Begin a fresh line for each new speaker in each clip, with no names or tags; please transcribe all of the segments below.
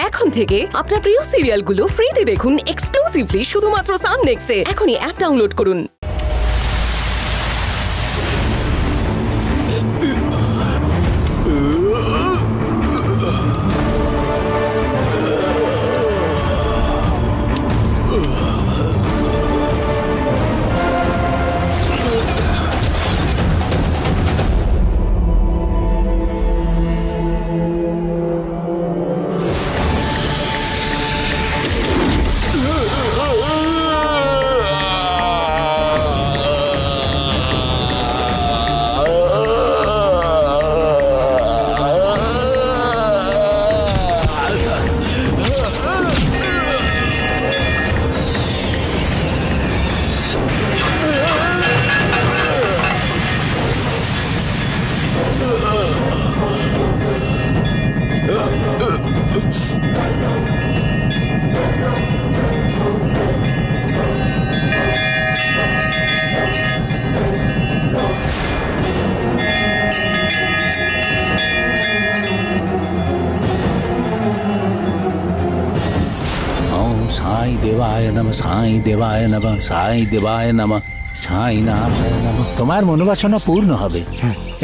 এখন থেকে আপনার প্রিয় সিরিয়ালগুলো ফ্রিতে দেখুন এক্সক্লুসিভলি শুধুমাত্র সান নেক্সটে। এখনই অ্যাপ ডাউনলোড করুন।
साई देवाय नमः साई देवाय नमः साई देवाय नमः साईनाथाय नमः। তোমার মনোবাসনা পূর্ণ হবে।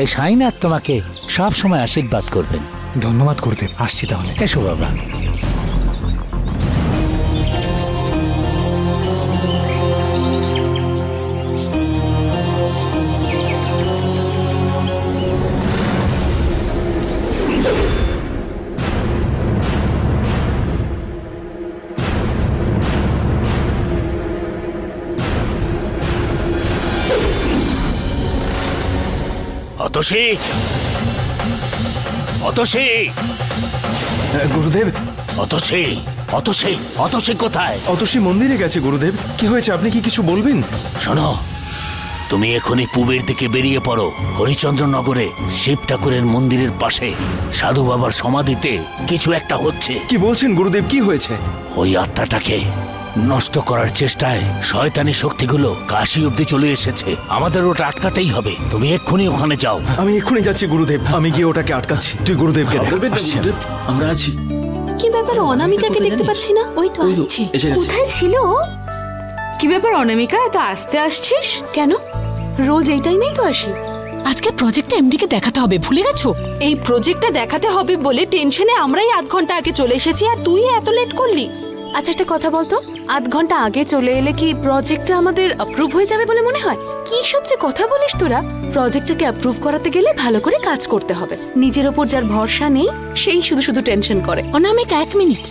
এই সাইনাথ তোমাকে সব সময় আশীর্বাদ করবেন।
ধন্যবাদ গুরুদেব, আসছি তাহলে।
এসো বাবা। অতসী, অতসী,
গুরুদেব।
অতসী, অতসী, অতসী কোথায়?
অতসী মন্দিরে গেছে গুরুদেব। কি হয়েছে, আপনি কি কিছু বলবেন?
শোনো, তুমি এখনই পূবের দিকে বেরিয়ে পড়ো। হরিচন্দ্রনগরে শিব ঠাকুরের মন্দিরের পাশে সাধু বাবার সমাধিতে কিছু একটা হচ্ছে।
কি বলছেন গুরুদেব, কি হয়েছে?
ওই আত্মাটাকে নষ্ট করার চেষ্টায় শয়তানি শক্তিগুলো কাশী অব্দি চলে এসেছে। আমাদের ওটা আটকাতেই হবে। তুমি এক্ষুনি ওখানে যাও।
আমি এক্ষুনি যাচ্ছি গুরুদেব। আমি গিয়ে ওটাকে আটকাচ্ছি। তুই গুরুদেবকে দেখ।
আমরা আছি।
কি ব্যাপার, অনামিকাকে দেখতে পাচ্ছি না? ওই তো আসছে। কোথায় ছিল?
কি ব্যাপার অনামিকা, এত আস্তে আসছিস
কেন? রোজ এই টাইমেই তো আসি।
আজকে প্রজেক্টটা এমডি কে দেখাতে হবে, ভুলে গেছো?
এই প্রজেক্টটা দেখাতে হবে বলে টেনশনে আমরাই আধ ঘন্টা আগে চলে এসেছি, আর তুই এত লেট করলি। আচ্ছা একটা কথা বলতো, আধ ঘন্টা আগে চলে এলে কি প্রজেক্টটা আমাদের অ্যাপ্রুভ হয়ে যাবে বলে মনে হয়? কি সব যে কথা বলিস তোরা! প্রজেক্টটাকে অ্যাপ্রুভ করাতে গেলে ভালো করে কাজ করতে হবে। নিজের ওপর যার ভরসা নেই সেই শুধু শুধু টেনশন করে।
অনামিকা, 1 মিনিট।